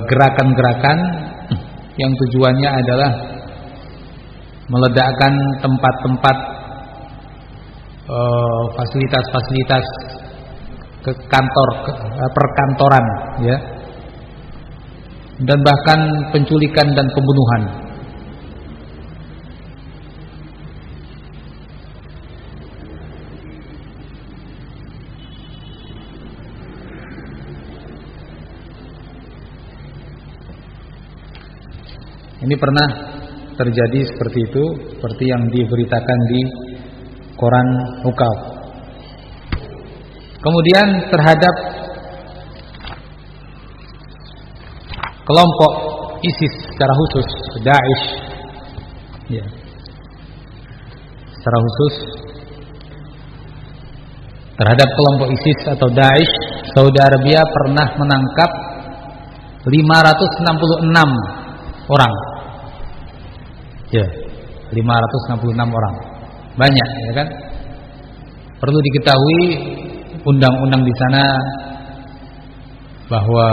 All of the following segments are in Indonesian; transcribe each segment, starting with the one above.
gerakan-gerakan yang tujuannya adalah meledakkan tempat-tempat fasilitas-fasilitas ke kantor, perkantoran, ya, dan bahkan penculikan dan pembunuhan. Ini pernah terjadi seperti itu, seperti yang diberitakan di koran Ukab. Kemudian terhadap kelompok ISIS secara khusus, Daesh, ya, secara khusus terhadap kelompok ISIS atau Daesh, Saudi Arabia pernah menangkap 566 orang. Ya, 566 orang. Banyak, ya kan? Perlu diketahui undang-undang di sana bahwa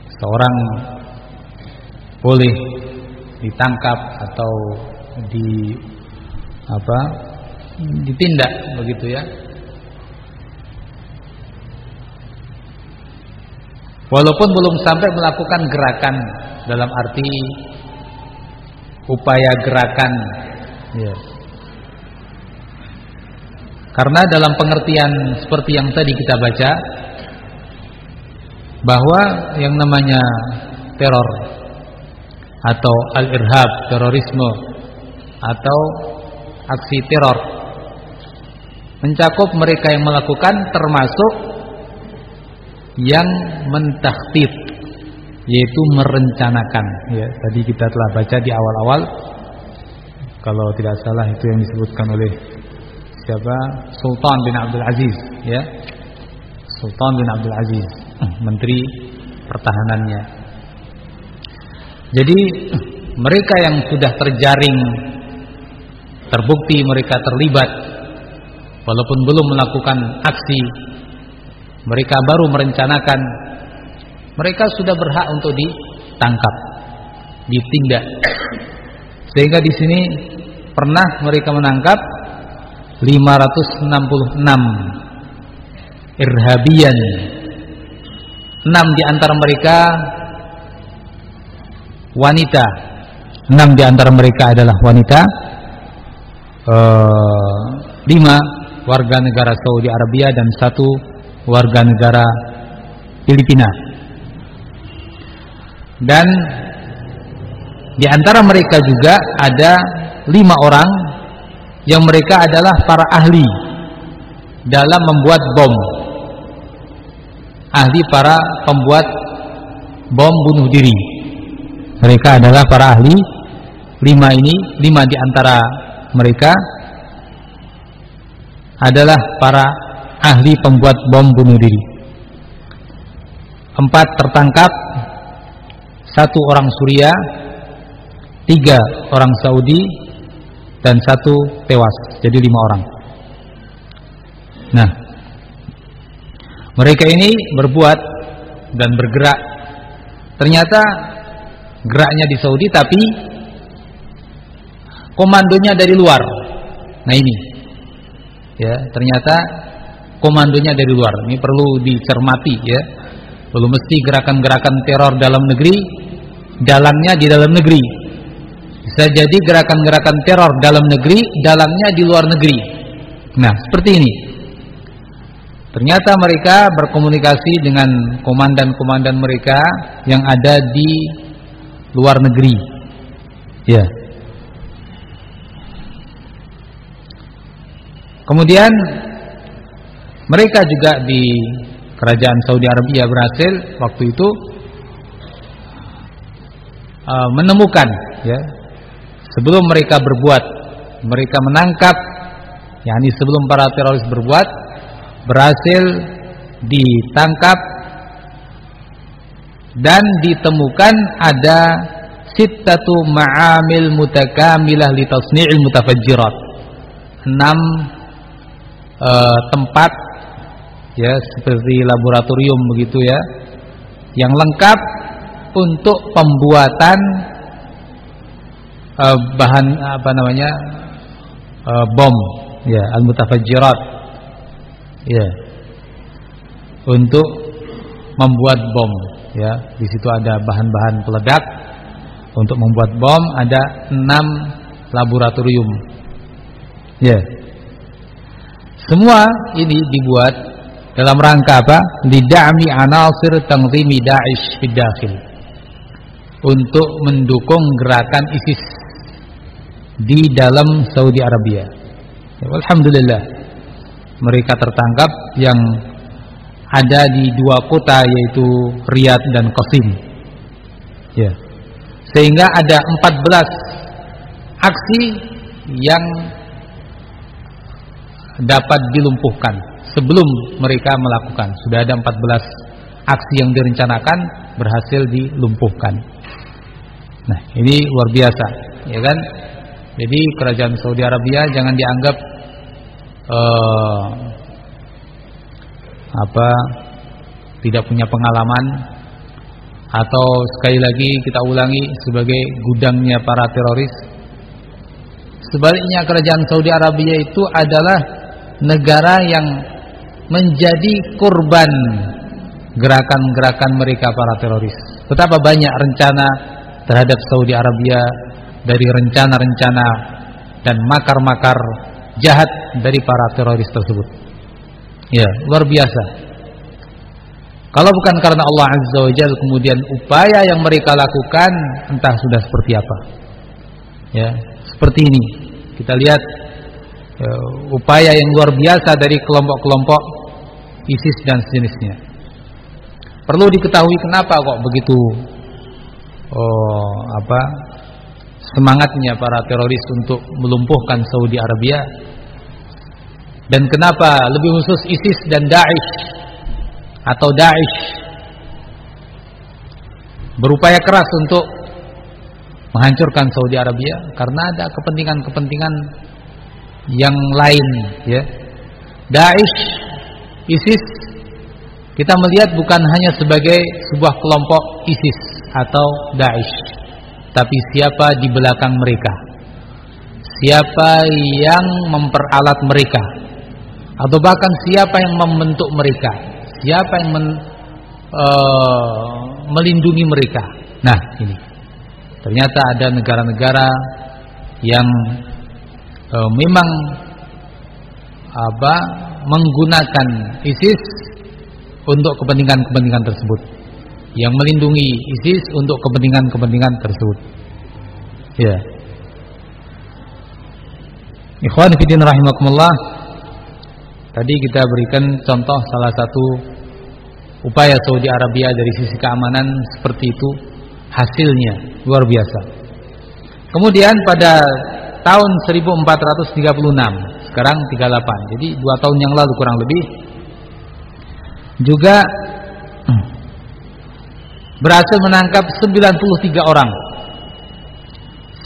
seorang boleh ditangkap atau ditindak begitu, ya. Walaupun belum sampai melakukan gerakan dalam arti upaya gerakan, ya. Karena dalam pengertian seperti yang tadi kita baca, bahwa yang namanya teror atau al-irhab, terorisme atau aksi teror, mencakup mereka yang melakukan termasuk yang mentakhtif, yaitu merencanakan, ya. Tadi kita telah baca di awal-awal, kalau tidak salah itu yang disebutkan oleh siapa? Sultan bin Abdul Aziz, ya. Sultan bin Abdul Aziz, menteri pertahanannya. Jadi mereka yang sudah terjaring, terbukti mereka terlibat, walaupun belum melakukan aksi, mereka baru merencanakan, mereka sudah berhak untuk ditangkap, ditindak. Sehingga di sini pernah mereka menangkap 566 irhabiyan. 6 di antara mereka wanita. 6 di antara mereka adalah wanita. 5 warga negara Saudi Arabia dan 1 warga negara Filipina. Dan di antara mereka juga ada 5 orang yang mereka adalah para ahli dalam membuat bom. Ahli para pembuat bom bunuh diri. Mereka adalah para ahli. 5 di antara mereka adalah para ahli pembuat bom bunuh diri. 4 tertangkap, 1 orang Suria, 3 orang Saudi, dan 1 tewas. Jadi 5 orang. Nah, mereka ini berbuat dan bergerak. Ternyata geraknya di Saudi, tapi komandonya dari luar. Nah ini, ya, ternyata komandonya dari luar. Ini perlu dicermati, ya. Belum mesti gerakan-gerakan teror dalam negeri dalangnya di dalam negeri. Bisa jadi gerakan-gerakan teror dalam negeri dalangnya di luar negeri. Nah, seperti ini. Ternyata mereka berkomunikasi dengan komandan-komandan mereka yang ada di luar negeri. Ya. Kemudian mereka juga di kerajaan Saudi Arabia berhasil waktu itu menemukan, ya, sebelum mereka berbuat, mereka menangkap, yakni sebelum para teroris berbuat, berhasil ditangkap dan ditemukan ada sittatu ma'amil mutakamilah li tasni'il mutafajjirat. 6 tempat, ya, seperti laboratorium begitu, ya, yang lengkap untuk pembuatan bahan bom, ya, al-mutafajjirat, ya, untuk membuat bom, ya. Di situ ada bahan-bahan peledak untuk membuat bom, ada 6 laboratorium, ya. Semua ini dibuat dalam rangka apa? Lida'mi anasir tanzimi Daesh fid dakhil, untuk mendukung gerakan ISIS di dalam Saudi Arabia. Ya, alhamdulillah mereka tertangkap yang ada di 2 kota, yaitu Riyadh dan Qasim. Ya. Sehingga ada 14 aksi yang dapat dilumpuhkan sebelum mereka melakukan. Sudah ada 14 aksi yang direncanakan berhasil dilumpuhkan. Nah, ini luar biasa, ya kan? Jadi kerajaan Saudi Arabia jangan dianggap tidak punya pengalaman, atau sekali lagi kita ulangi, sebagai gudangnya para teroris. Sebaliknya, kerajaan Saudi Arabia itu adalah negara yang menjadi korban gerakan-gerakan mereka para teroris. Betapa banyak rencana terhadap Saudi Arabia, dari rencana-rencana dan makar-makar jahat dari para teroris tersebut. Ya, luar biasa. Kalau bukan karena Allah Azza wa Jalla, kemudian upaya yang mereka lakukan entah sudah seperti apa. Ya, seperti ini. Kita lihat upaya yang luar biasa dari kelompok-kelompok ISIS dan sejenisnya. Perlu diketahui kenapa kok begitu semangatnya para teroris untuk melumpuhkan Saudi Arabia, dan kenapa lebih khusus ISIS dan Daesh atau Daesh berupaya keras untuk menghancurkan Saudi Arabia. Karena ada kepentingan-kepentingan yang lain, ya. Daesh, ISIS kita melihat bukan hanya sebagai sebuah kelompok ISIS atau Daesh, tapi siapa di belakang mereka, siapa yang memperalat mereka, atau bahkan siapa yang membentuk mereka, siapa yang melindungi mereka. Nah, ini ternyata ada negara-negara yang memang menggunakan ISIS untuk kepentingan-kepentingan tersebut, yang melindungi ISIS untuk kepentingan-kepentingan tersebut. Ya. Ikhwan fillah rahimakumullah, tadi kita berikan contoh salah satu upaya Saudi Arabia dari sisi keamanan seperti itu, hasilnya luar biasa. Kemudian pada tahun 1436, sekarang 38, jadi 2 tahun yang lalu kurang lebih, juga berhasil menangkap 93 orang.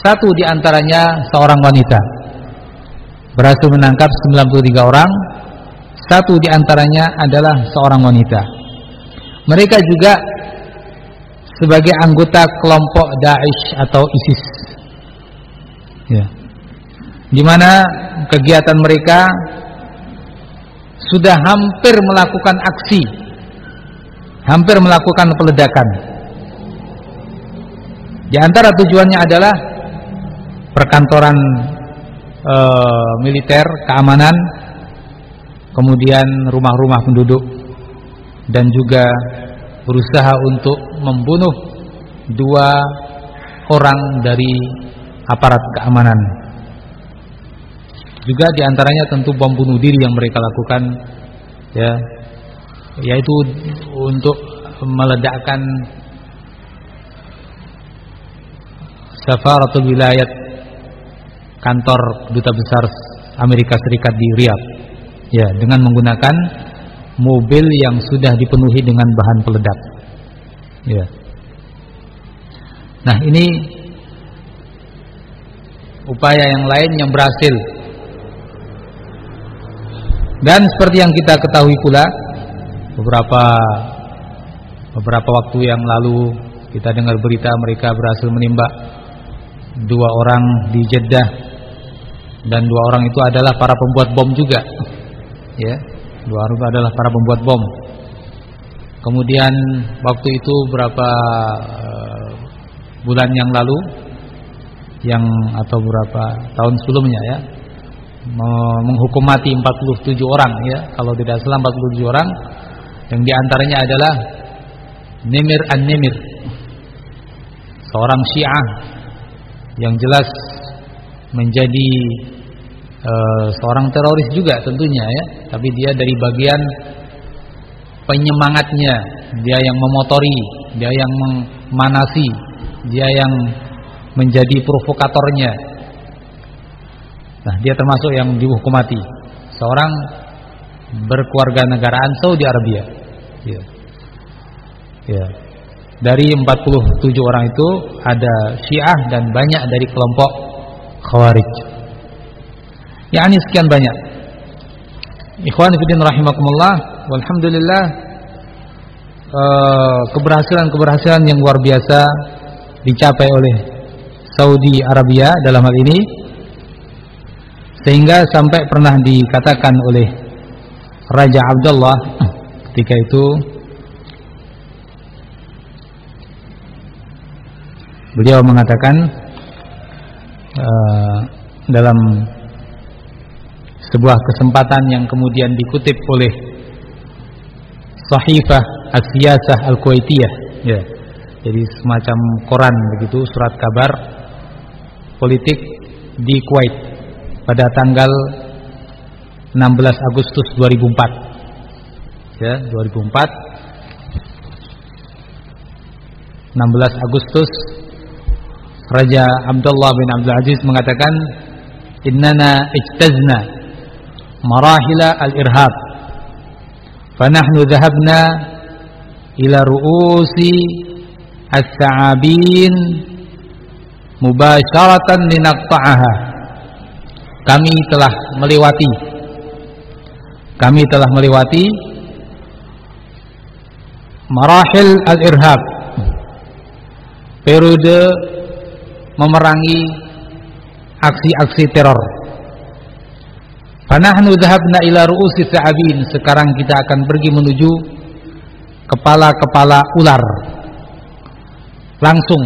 Satu di antaranya seorang wanita. Berhasil menangkap 93 orang. Satu di antaranya adalah seorang wanita. Mereka juga sebagai anggota kelompok Daesh atau ISIS. Ya. Di mana kegiatan mereka sudah hampir melakukan aksi, hampir melakukan peledakan. Di antara tujuannya adalah perkantoran militer, keamanan, kemudian rumah-rumah penduduk, dan juga berusaha untuk membunuh 2 orang dari aparat keamanan. Juga diantaranya tentu bom bunuh diri yang mereka lakukan, ya, yaitu untuk meledakkan Safaratul Wilayat, kantor duta besar Amerika Serikat di Riyadh, ya, dengan menggunakan mobil yang sudah dipenuhi dengan bahan peledak, ya. Nah, ini upaya yang lain yang berhasil. Dan seperti yang kita ketahui pula, beberapa beberapa waktu yang lalu kita dengar berita mereka berhasil menembak 2 orang di Jeddah, dan 2 orang itu adalah para pembuat bom juga, ya. 2 orang itu adalah para pembuat bom. Kemudian waktu itu berapa bulan yang lalu, atau berapa tahun sebelumnya ya, menghukum mati 47 orang ya, kalau tidak salah 47 orang, yang diantaranya adalah Nimir An-Nimir, seorang Syiah yang jelas menjadi seorang teroris juga tentunya ya, tapi dia dari bagian penyemangatnya, dia yang memotori, dia yang memanasi, dia yang menjadi provokatornya. Nah, dia termasuk yang dihukum mati, seorang berkeluarga negaraan Saudi Arabia. Ya. Ya. Dari 47 orang itu ada Syiah dan banyak dari kelompok Khawarij. Ya, ini sekian banyak. Ikhwan fillah rahimakumullah, walhamdulillah, keberhasilan yang luar biasa dicapai oleh Saudi Arabia dalam hal ini, sehingga sampai pernah dikatakan oleh Raja Abdullah ketika itu, beliau mengatakan dalam sebuah kesempatan yang kemudian dikutip oleh Sahifah As-Siyasah Al-Kuwaitiyah ya. Jadi semacam koran begitu, surat kabar politik di Kuwait pada tanggal 16 Agustus 2004 ya, 2004 16 Agustus, Raja Abdullah bin Abdul Aziz mengatakan, innana ijtazna marahila al-irhab fanahnu dhahabna ila ru'usi as-sa'abin mubasharatan linaqta'aha. Kami telah melewati marahil al-irhab, periode memerangi aksi-aksi teror. Fanahnu dhahabna ila ru'usi sa'abin, sekarang kita akan pergi menuju kepala-kepala ular, langsung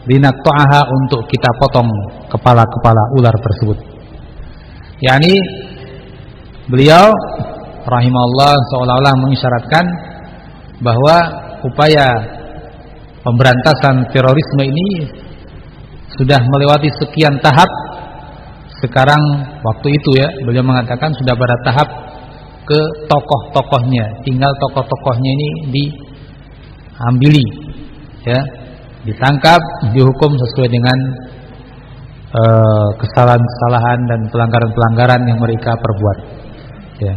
linaqta'aha, untuk kita potong kepala-kepala ular tersebut. Yani beliau rahimahullah seolah-olah mengisyaratkan bahwa upaya pemberantasan terorisme ini sudah melewati sekian tahap. Sekarang waktu itu ya, beliau mengatakan sudah pada tahap ke tokoh-tokohnya, tinggal tokoh-tokohnya ini diambili ya, ditangkap, dihukum sesuai dengan kesalahan-kesalahan dan pelanggaran-pelanggaran yang mereka perbuat ya.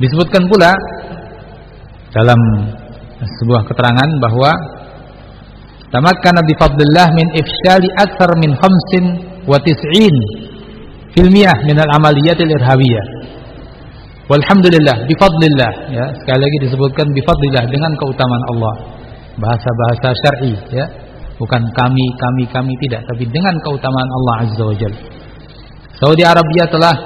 Disebutkan pula dalam sebuah keterangan bahwa tamakkana bi fadlillah min ifshali akthar min 95% min al-amaliyat al-irhabiyah. Walhamdulillah, bi fadlillah ya, sekali lagi disebutkan bi fadlillah, dengan keutamaan Allah. Bahasa-bahasa syar'i ya, bukan kami tidak, tapi dengan keutamaan Allah Azza wa Jalla. Saudi Arabia telah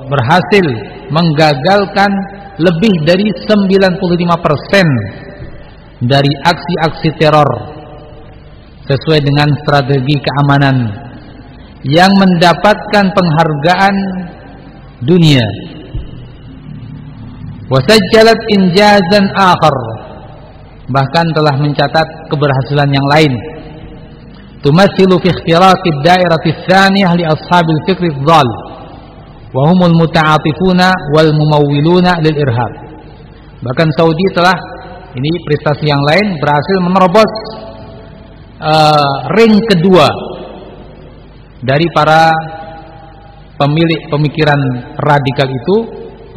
berhasil menggagalkan lebih dari 95% dari aksi-aksi teror sesuai dengan strategi keamanan yang mendapatkan penghargaan dunia. Wasajjalat injazan akhar, bahkan telah mencatat keberhasilan yang lain. Tumathilu fi ikhtiraqid dairati tsaniyah li ashabil fikri dhal wa humul muta'atifuna wal mumawwiluna lil irhab. Bahkan Saudi telah, ini prestasi yang lain, berhasil menerobos ring kedua dari para pemilik pemikiran radikal itu,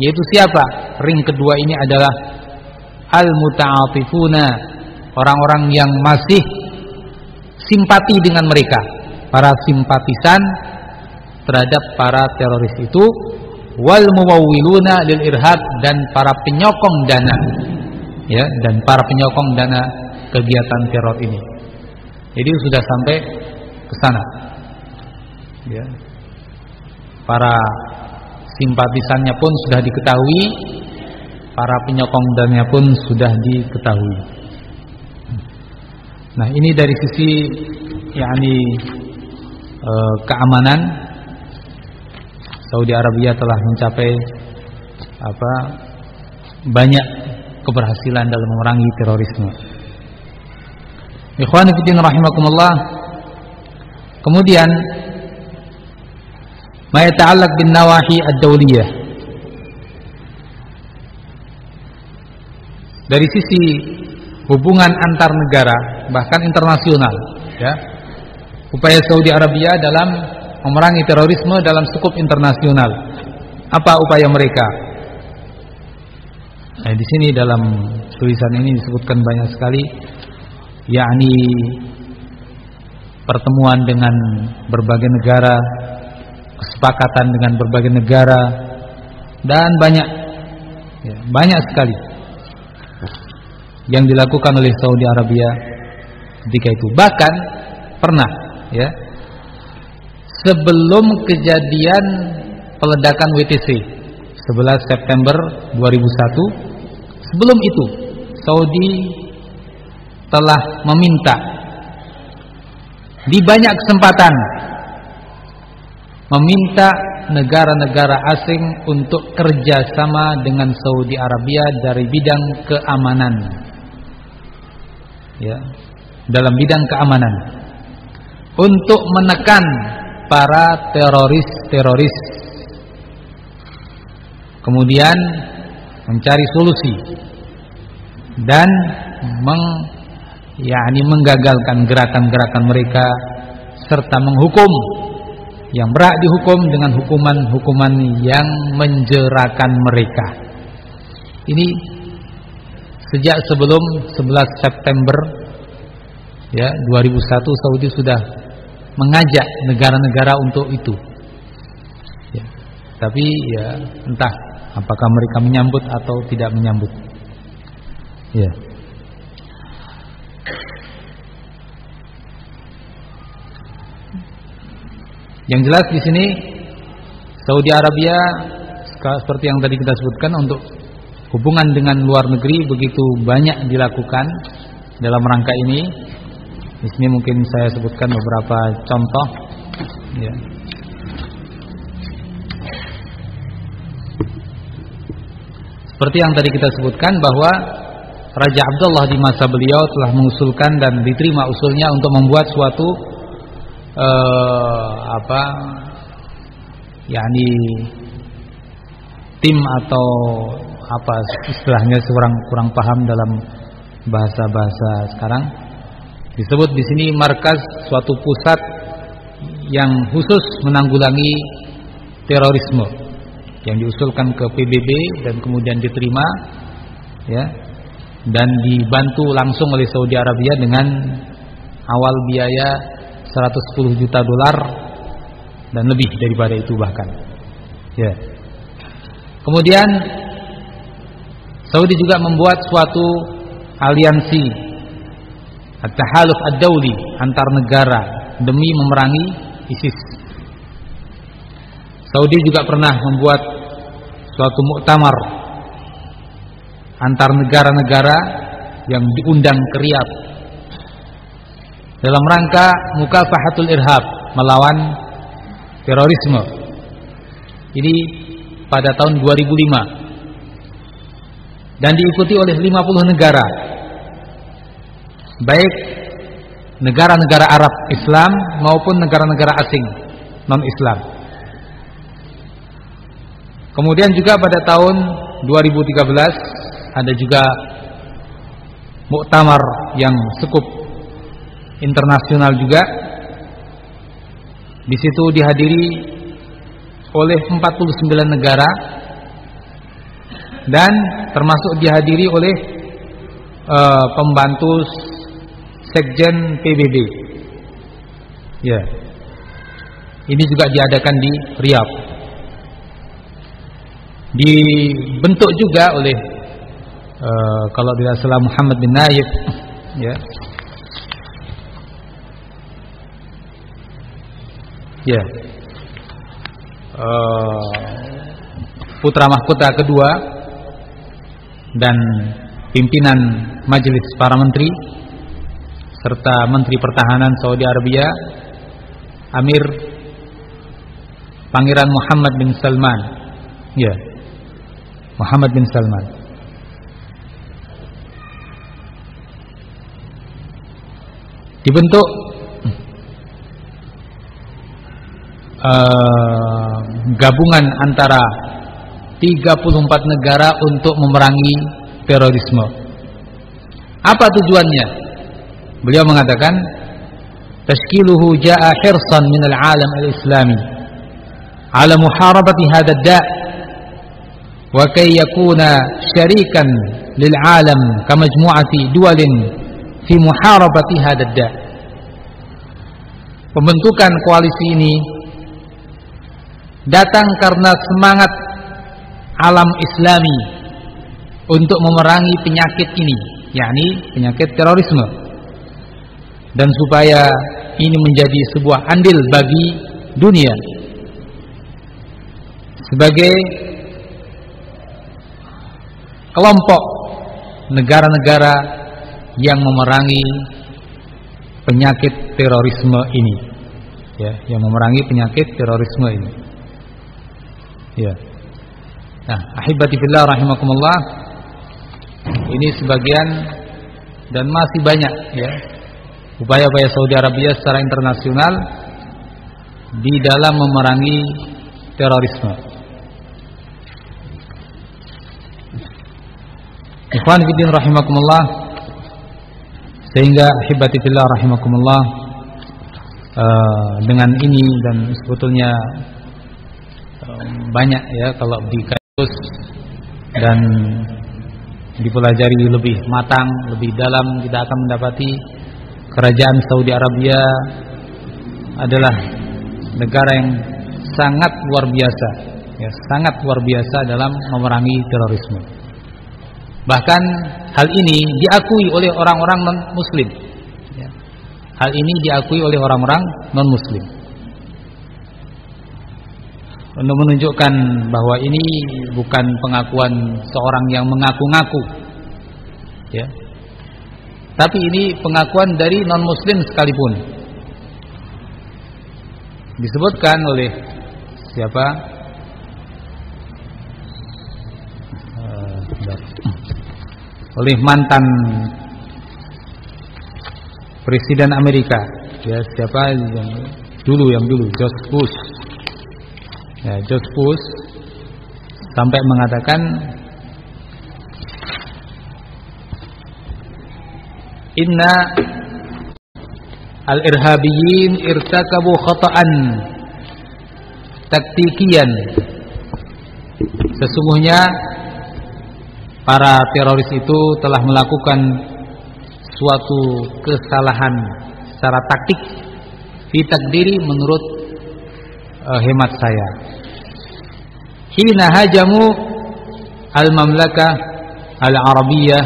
yaitu siapa? Ring kedua ini adalah al-muta'atifuna, orang-orang yang masih simpati dengan mereka, para simpatisan terhadap para teroris itu, wal muwawwiluna lil irhab, dan para penyokong dana, ya, dan para penyokong dana kegiatan teror ini. Jadi sudah sampai ke sana, ya. Para simpatisannya pun sudah diketahui, para penyokong dananya pun sudah diketahui. Nah, ini dari sisi yakni keamanan, Saudi Arabia telah mencapai banyak keberhasilan dalam memerangi terorisme. Ikhwani fillah rahimakumullah. Kemudian ma yata'allaq bin nawahi ad-dawliyah. Dari sisi hubungan antar negara bahkan internasional, ya. Upaya Saudi Arabia dalam memerangi terorisme dalam skup internasional. Apa upaya mereka? Nah, di sini dalam tulisan ini disebutkan banyak sekali, yakni pertemuan dengan berbagai negara, kesepakatan dengan berbagai negara, dan banyak sekali yang dilakukan oleh Saudi Arabia ketika itu. Bahkan pernah, ya, sebelum kejadian peledakan WTC 11 September 2001, sebelum itu Saudi telah meminta di banyak kesempatan, meminta negara-negara asing untuk kerjasama dengan Saudi Arabia dari bidang keamanan, ya, dalam bidang keamanan, untuk menekan para teroris, kemudian mencari solusi dan menggagalkan gerakan-gerakan mereka, serta menghukum yang berhak dihukum dengan hukuman-hukuman yang menjerakan mereka. Ini sejak sebelum 11 September, ya, 2001 Saudi sudah mengajak negara-negara untuk itu, ya. Tapi ya entah apakah mereka menyambut atau tidak menyambut, ya. Yang jelas di sini Saudi Arabia seperti yang tadi kita sebutkan, untuk hubungan dengan luar negeri begitu banyak dilakukan dalam rangka ini. Di sini mungkin saya sebutkan beberapa contoh, ya. Seperti yang tadi kita sebutkan bahwa Raja Abdullah di masa beliau telah mengusulkan dan diterima usulnya untuk membuat suatu tim atau apa istilahnya, kurang paham dalam bahasa sekarang. Disebut di sini markas, suatu pusat yang khusus menanggulangi terorisme, yang diusulkan ke PBB dan kemudian diterima, ya, dan dibantu langsung oleh Saudi Arabia dengan awal biaya $110 juta dan lebih daripada itu bahkan, ya. Kemudian Saudi juga membuat suatu aliansi at-tahaluf ad-dawli antar negara demi memerangi ISIS. Saudi juga pernah membuat suatu muktamar antar negara-negara yang diundang ke Riyadh dalam rangka mukafahatul irhab, melawan terorisme. Ini pada tahun 2005 dan diikuti oleh 50 negara, baik negara-negara Arab Islam maupun negara-negara asing non-Islam. Kemudian juga pada tahun 2013 ada juga muktamar yang skup internasional juga. Di situ dihadiri oleh 49 negara dan termasuk dihadiri oleh pembantu Sekjen PBB. Ya. Ini juga diadakan di Riyadh. dibentuk juga oleh kalau tidak salah Muhammad bin Naif, ya. Ya. Putra mahkota kedua dan pimpinan majelis para menteri serta menteri pertahanan Saudi Arabia, Amir Pangeran Muhammad bin Salman. Ya. Muhammad bin Salman. Dibentuk gabungan antara 34 negara untuk memerangi terorisme. Apa tujuannya? Beliau mengatakan, tashkiluhu ja'a hirsan min al-alam al-islami ala muharabati hadha ad-da' wa kay yakuna syarikan lil alam ka majmu'ati duwalin fi muharabati hadha ad-da'. Pembentukan koalisi ini datang karena semangat alam Islami untuk memerangi penyakit ini, yakni penyakit terorisme, dan supaya ini menjadi sebuah andil bagi dunia sebagai kelompok negara-negara yang memerangi penyakit terorisme ini, ya, yang memerangi penyakit terorisme ini. Ya. Nah, ahibati fillah rahimakumullah, ini sebagian dan masih banyak, ya, upaya-upaya Saudi Arabia secara internasional di dalam memerangi terorisme. Ikhwan fillah rahimakumullah, sehingga ahibati fillah rahimakumullah, dengan ini dan sebetulnya banyak, ya, kalau dikasus dan dipelajari lebih matang, lebih dalam, kita akan mendapati kerajaan Saudi Arabia adalah negara yang sangat luar biasa, ya, sangat luar biasa dalam memerangi terorisme. Bahkan hal ini diakui oleh orang-orang non-muslim, ya. Hal ini diakui oleh orang-orang non-muslim, untuk menunjukkan bahwa ini bukan pengakuan seorang yang mengaku-ngaku, ya, tapi ini pengakuan dari non-muslim sekalipun. Disebutkan oleh siapa? Oleh mantan Presiden Amerika, ya, siapa yang dulu George Bush. Ya, George Bush sampai mengatakan, inna al-irhabiyyin irtakabu khata'an taktikiyan. Sesungguhnya para teroris itu telah melakukan suatu kesalahan secara taktik, fi takdiri, menurut hemat saya. Hina hajamu al-mamlakah al-arabiyah,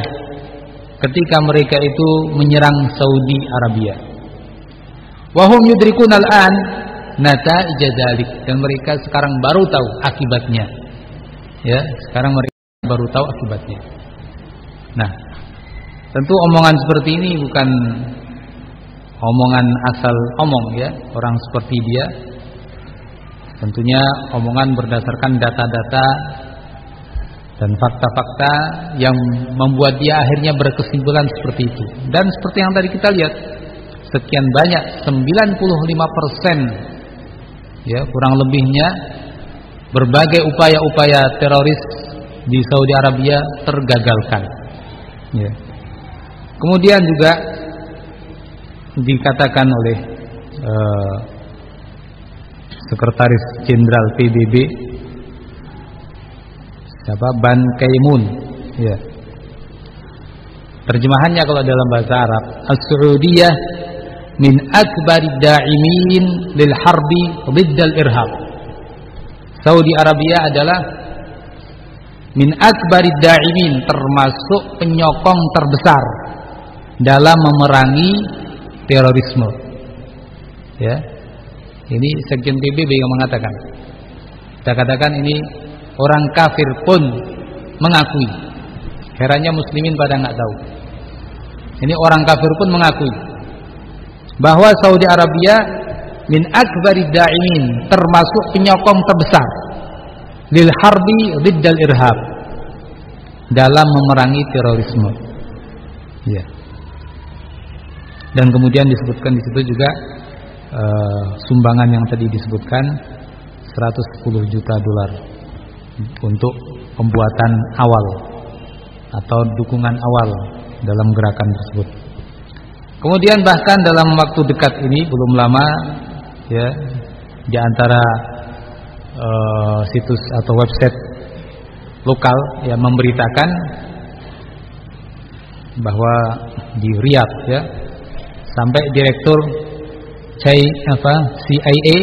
ketika mereka itu menyerang Saudi Arabia. Wahum yudrikun al-an nata'ij dzalik, dan mereka sekarang baru tahu akibatnya. Ya, sekarang mereka baru tahu akibatnya. Nah, tentu omongan seperti ini bukan omongan asal omong, ya, orang seperti dia. Tentunya omongan berdasarkan data-data dan fakta-fakta yang membuat dia akhirnya berkesimpulan seperti itu. Dan seperti yang tadi kita lihat, sekian banyak, 95%, ya, kurang lebihnya, berbagai upaya-upaya teroris di Saudi Arabia tergagalkan, ya. Kemudian juga dikatakan oleh Sekretaris Jenderal PBB, siapa, Ban Ki-moon, ya. Terjemahannya kalau dalam bahasa Arab, As-Saudiyah min akbari da'imin lil harbi dhiddal irhab. Saudi Arabia adalah min akbarid da'imin, termasuk penyokong terbesar dalam memerangi terorisme. Ya. Ini Sekjen PBB yang mengatakan. Kita katakan ini orang kafir pun mengakui. Herannya muslimin pada enggak tahu. Ini orang kafir pun mengakui bahwa Saudi Arabia min akbarid da'imin, termasuk penyokong terbesar lil harbi riddal irhab, dalam memerangi terorisme. Ya. Dan kemudian disebutkan di situ juga sumbangan yang tadi disebutkan 110 juta dolar untuk pembuatan awal atau dukungan awal dalam gerakan tersebut. Kemudian bahkan dalam waktu dekat ini belum lama ya, di antara situs atau website lokal yang memberitakan bahwa di Riyadh ya, sampai direktur CIA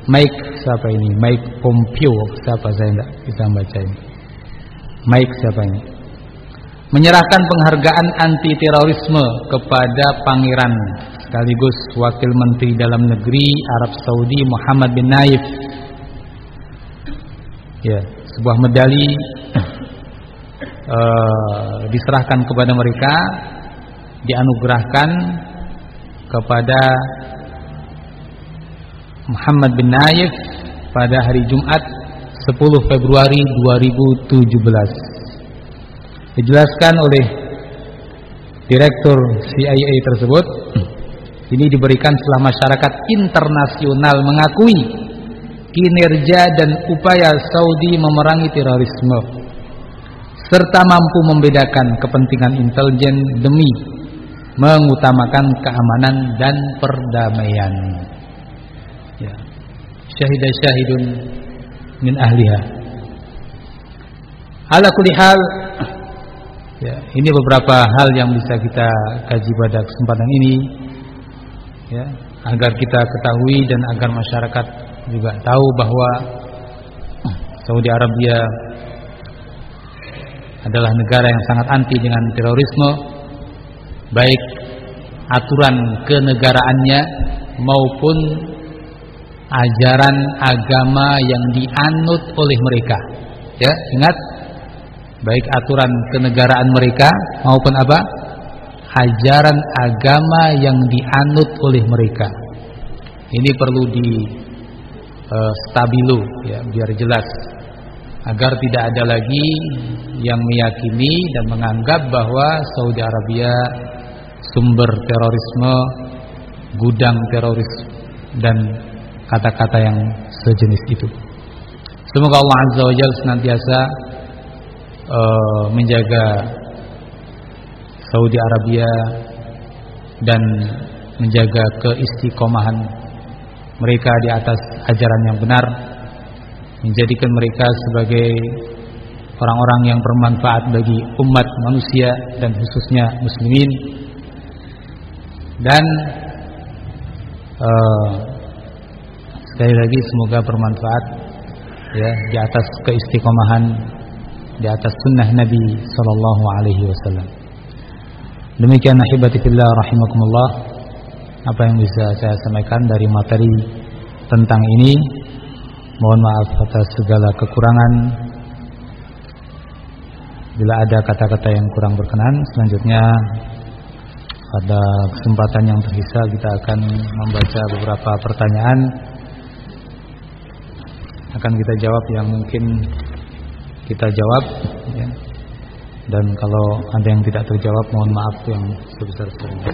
Mike siapa ini? Mike Pompeo siapa, saya enggak bisa baca ini. Mike siapa ini? Menyerahkan penghargaan anti terorisme kepada Pangeran sekaligus Wakil Menteri Dalam Negeri Arab Saudi Muhammad bin Naif. Ya, sebuah medali diserahkan kepada mereka, dianugerahkan kepada Muhammad bin Naif pada hari Jumat 10 Februari 2017. Dijelaskan oleh direktur CIA tersebut, ini diberikan setelah masyarakat internasional mengakui kinerja dan upaya Saudi memerangi terorisme serta mampu membedakan kepentingan intelijen demi mengutamakan keamanan dan perdamaian. Ya. Syahidah syahidun min ahliha. Ala kulli hal, ya, ini beberapa hal yang bisa kita kaji pada kesempatan ini, ya, agar kita ketahui dan agar masyarakat juga tahu bahwa Saudi Arabia adalah negara yang sangat anti dengan terorisme, baik aturan kenegaraannya maupun ajaran agama yang dianut oleh mereka. Ya, ingat, baik aturan kenegaraan mereka maupun apa? Ajaran agama yang dianut oleh mereka. Ini perlu di stabilo ya, biar jelas, agar tidak ada lagi yang meyakini dan menganggap bahwa Saudi Arabia sumber terorisme, gudang teroris dan kata-kata yang sejenis itu. Semoga Allah Azza wa Jalla senantiasa menjaga Saudi Arabia dan menjaga keistiqomahan mereka di atas ajaran yang benar, menjadikan mereka sebagai orang-orang yang bermanfaat bagi umat manusia dan khususnya muslimin, dan sekali lagi semoga bermanfaat ya di atas keistiqomahan, di atas sunnah Nabi sallallahu alaihi wasallam. Demikian ahibati fillah rahimakumullah, apa yang bisa saya sampaikan dari materi tentang ini. Mohon maaf atas segala kekurangan. Bila ada kata-kata yang kurang berkenan, selanjutnya pada kesempatan yang tersisa kita akan membaca beberapa pertanyaan, akan kita jawab yang mungkin kita jawab ya. Dan kalau ada yang tidak terjawab, mohon maaf yang sebesar-besarnya.